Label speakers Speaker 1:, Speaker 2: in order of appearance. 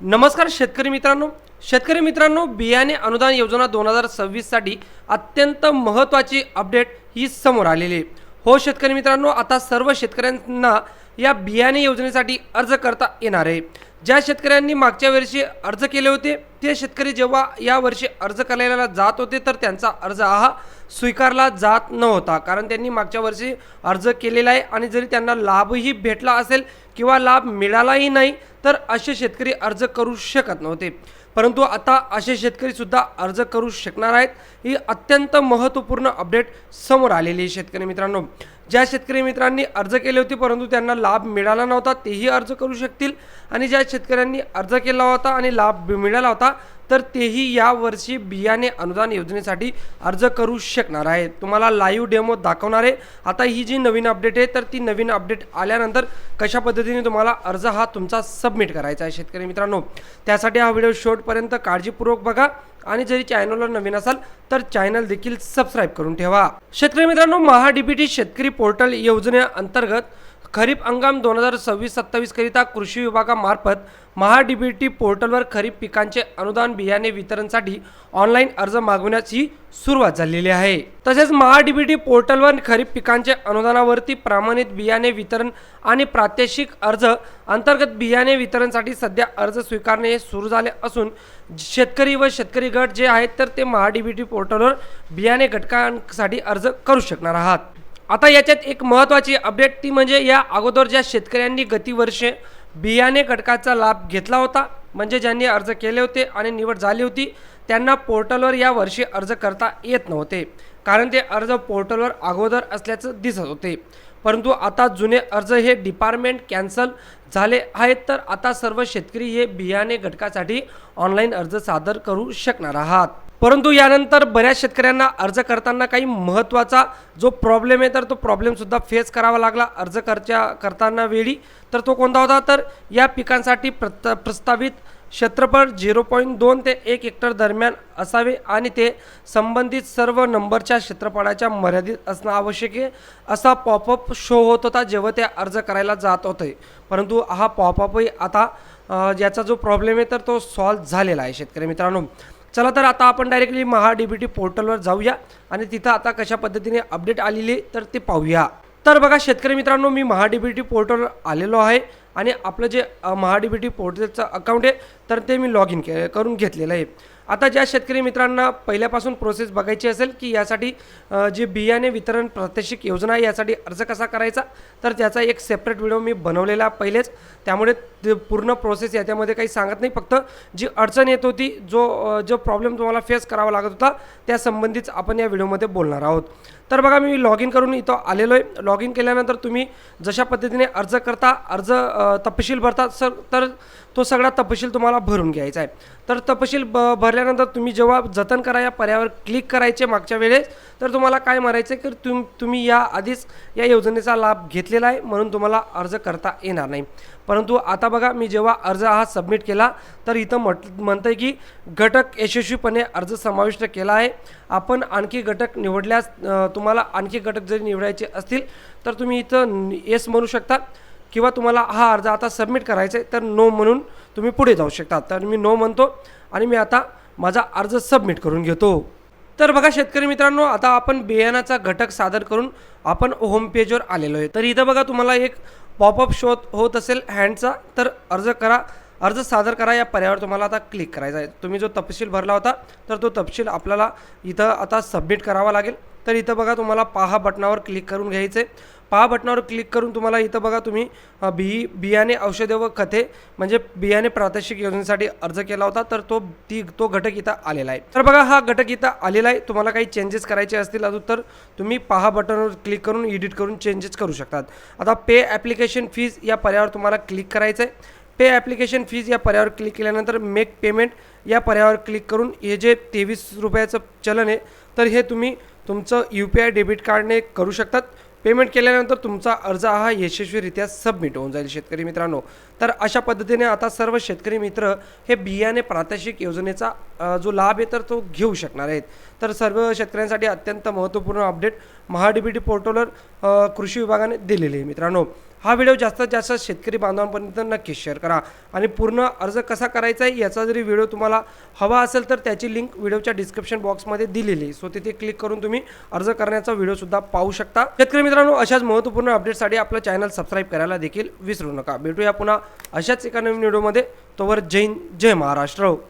Speaker 1: नमस्कार शेतकरी मित्रांनो, बियाणे अनुदान योजना 2026 साठी अत्यंत महत्त्वाची अपडेट ही समोर आलेली आहे। हो शेतकरी मित्रांनो, आता सर्व शेतकऱ्यांना या बियाणे योजनेसाठी अर्ज करता येणार आहे। ज्या शेतकऱ्यांनी मागच्या वर्षी अर्ज केले होते ते शेतकरी जेव्हा या वर्षी अर्ज करायला जात होते तर त्यांचा अर्ज हा स्वीकारला जात नव्हता, कारण त्यांनी मागच्या वर्षी अर्ज केलेला आहे आणि जरी त्यांना लाभही भेटला असेल किंवा लाभ मिळालाही नाही तर असे शेतकरी अर्ज करू शकत नव्हते। परंतु आता असे शेतकरी सुद्धा अर्ज करू शकणार आहेत। ही अत्यंत महत्त्वपूर्ण अपडेट समोर आलेली आहे शेतकरी मित्रांनो। ज्या शेतकरी मित्रांनी अर्ज केले होते परंतु त्यांना लाभ मिळाला नव्हता तेही अर्ज करू शकतील, आणि ज्या शेतकऱ्यांनी अर्ज केला होता आणि लाभ मिळाला होता तर तेही या वर्षी बियाणे अनुदान योजनेसाठी अर्ज करू शकणार आहेत। तुम्हाला लाईव्ह डेमो दाखवणार आहे। आता ही जी नवीन अपडेट आहे तर ती नवीन अपडेट आल्यानंतर कशा पद्धतीने तुम्हाला अर्ज हा तुमचा सबमिट करायचा आहे शेतकरी मित्रांनो, त्यासाठी हा व्हिडिओ शेवटपर्यंत काळजीपूर्वक बघा आणि जरी चॅनलवर नवीन असाल तर चॅनल देखील सबस्क्राइब करून ठेवा। शेतकरी मित्रांनो, महाडीबीटी शेतकरी पोर्टल योजनेअंतर्गत खरीप हंगाम 2026-27 करिता कृषी विभागामार्फत महाडीबीटी पोर्टलवर खरीप पिकांचे अनुदान बियाणे वितरणसाठी ऑनलाईन अर्ज मागवण्याची सुरुवात झालेली आहे। तसेच महाडीबीटी पोर्टलवर खरीप पिकांचे अनुदानावरती प्रमाणित बियाणे वितरण आणि प्रात्यक्षिक अर्ज अंतर्गत बियाणे वितरणसाठी सध्या अर्ज स्वीकारणे सुरू झाले असून शेतकरी व शेतकरी गट जे आहेत तर ते महाडीबीटी पोर्टलवर बियाणे घटकांसाठी अर्ज करू शकणार आहात। आता याच्यात एक महत्त्वाची अपडेट ती म्हणजे या अगोदर ज्या शेतकऱ्यांनी गतिवर्षे बियाणे घटकाचा लाभ घेतला होता, म्हणजे ज्यांनी अर्ज केले होते आणि निवड झाली होती त्यांना पोर्टलवर या वर्षी अर्ज करता येत नव्हते, कारण ते अर्ज पोर्टलवर अगोदर असल्याचं दिसत होते। परंतु आता जुने अर्ज हे डिपार्टमेंट कॅन्सल झाले आहेत, तर आता सर्व शेतकरी हे बियाणे घटकासाठी ऑनलाईन अर्ज सादर करू शकणार आहात। परंतु यानंतर बऱ्याच शेतकऱ्यांना अर्ज करताना काही महत्त्वाचा जो प्रॉब्लेम आहे तर तो प्रॉब्लेम सुद्धा फेस करावा लागला अर्ज करताना वेळी। तर तो कोणता होता, तर या पिकांसाठी प्रस्तावित क्षेत्रफळ 0.2 ते 1 हेक्टर दरम्यान असावे आणि ते संबंधित सर्व नंबरच्या क्षेत्रफळाच्या मर्यादित असणं आवश्यक आहे असा पॉपअप शो होत होता जेव्हा ते अर्ज करायला जात होते। परंतु हा पॉपअपही आता याचा जो प्रॉब्लेम आहे तर तो सॉल्व्ह झालेला आहे शेतकरी मित्रांनो। चला तर आता आपण डायरेक्टली महाडीबीटी पोर्टलवर जाऊया आणि तिथं आता कशा पद्धतीने अपडेट आलेली तर ते पाहूया। तर बघा शेतकरी मित्रांनो, मी महाडीबीटी पोर्टलवर आलेलो आहे आणि आपलं जे महाडीबीटी पोर्टलचं अकाउंट आहे तर ते मी लॉग इन करून घेतलेलं आहे। आता ज्या शेतकरी मित्रांना पहिल्यापासून प्रोसेस बघायची असेल की यासाठी जे बियाणे वितरण प्रात्यक्षिक योजना आहे यासाठी अर्ज कसा करायचा तर त्याचा एक सेपरेट व्हिडिओ मी बनवलेला पहिलेच, त्यामुळे पूर्ण प्रोसेस याच्यामध्ये काही सांगत नाही, फक्त जी अडचण येत होती जो प्रॉब्लेम तुम्हाला फेस करावा लागत होता त्या संबंधीच आपण या व्हिडिओमध्ये बोलणार आहोत। तर बघा मी लॉग इन करून इथं आलेलो आहे। लॉग इन केल्यानंतर तुम्ही जशा पद्धतीने अर्ज करता अर्ज तपशील भरतात तर तो सगळा तपशील तुम्हाला भरून घ्यायचा आहे। तर तपशील भरल्यानंतर तुम्ही जेव्हा जतन करा या पर्यायावर क्लिक करायचे मागच्या वेळेस तर तुम्हाला काय मारायचं आहे की तुम्ही या आधीच या योजनेचा लाभ घेतलेला आहे म्हणून तुम्हाला अर्ज करता येणार नाही। परंतु आता बघा मी जेव्हा अर्ज हा सबमिट केला तर इथं म्हणतंय की घटक यशस्वीपणे अर्ज समाविष्ट केला आहे। आपण आणखी घटक निवडल्यास तुम्हाला आणखी घटक जरी निवडायचे असतील तर तुम्ही इथं येस म्हणू शकता किंवा तुम्हाला हा अर्ज आता सबमिट करायचा आहे तर नो म्हणून तुम्ही पुढे जाऊ शकता। तर मी नो म्हणतो आणि मी आता माझा अर्ज सबमिट करून घेतो। तर बघा शेतकरी मित्रांनो, आता आपण बियाणाचा घटक सादर करून आपण होम पेजवर आलेलो आहे। तर इथं बघा तुम्हाला एक पॉपअप शो होत असेल हँडचा, तर अर्ज सादर करा या पर्यायावर तुम्हाला आता क्लिक करायचा आहे। तुम्ही जो तपशील भरला होता तर तो तपशील आपल्याला इथं आता सबमिट करावा लागेल। तर इथं बघा तुम्हाला पहा बटनावर क्लिक करून घ्यायचं आहे। पहा बटनावर क्लिक करून तुम्हाला इथं बघा तुम्ही बियाणे औषधे व खते म्हणजे बियाणे प्रात्यक्षिक योजनेसाठी अर्ज केला होता तर तो घटक इथं आलेला आहे। तर बघा हा घटक इथं आलेला आहे। तुम्हाला काही चेंजेस करायचे असतील अजून तर तुम्ही पहा बटनवर क्लिक करून एडिट करून चेंजेस करू शकतात। आता पे ॲप्लिकेशन फीज या पर्यायावर तुम्हाला क्लिक करायचं आहे। पे ॲप्लिकेशन फीज या पर्यायावर क्लिक केल्यानंतर मेक पेमेंट या पर्यायावर क्लिक करून हे जे 23 रुपयाचं चलन आहे तर हे तुम्ही तुमचं UPI डेबिट कार्डने करू शकतात। पेमेंट केल्यानंतर तुमचा अर्ज हा यशस्वीरित्या सबमिट होऊन जाईल शेतकरी मित्रांनो। तर अशा पद्धतीने आता सर्व शेतकरी मित्र हे बियाणे प्रात्यक्षिक योजनेचा जो लाभ आहे तर तो घेऊ शकणार आहेत। तर सर्व शेतकऱ्यांसाठी अत्यंत महत्त्वपूर्ण अपडेट महाडीबीटी पोर्टलवर कृषी विभागाने दिलेली आहे मित्रांनो। हा व्हिडिओ जास्तीत जास्त शेतकरी बांधवांपर्यंत नक्की शेअर करा आणि पूर्ण अर्ज कसा करायचा आहे याचा जरी व्हिडिओ तुम्हाला हवा असेल तर त्याची लिंक व्हिडिओच्या डिस्क्रिप्शन बॉक्समध्ये दिलेली आहे. सो तिथे क्लिक करून तुम्ही अर्ज करण्याचा व्हिडिओ सुद्धा पाहू शकता. शेतकरी मित्रांनो, अशाच महत्त्वपूर्ण अपडेटसाठी आपलं चॅनल सबस्क्राईब करायला देखील विसरू नका. भेटूया पुन्हा अशाच एका नवीन व्हिडिओमध्ये. तोवर जय हिंद, जय महाराष्ट्र.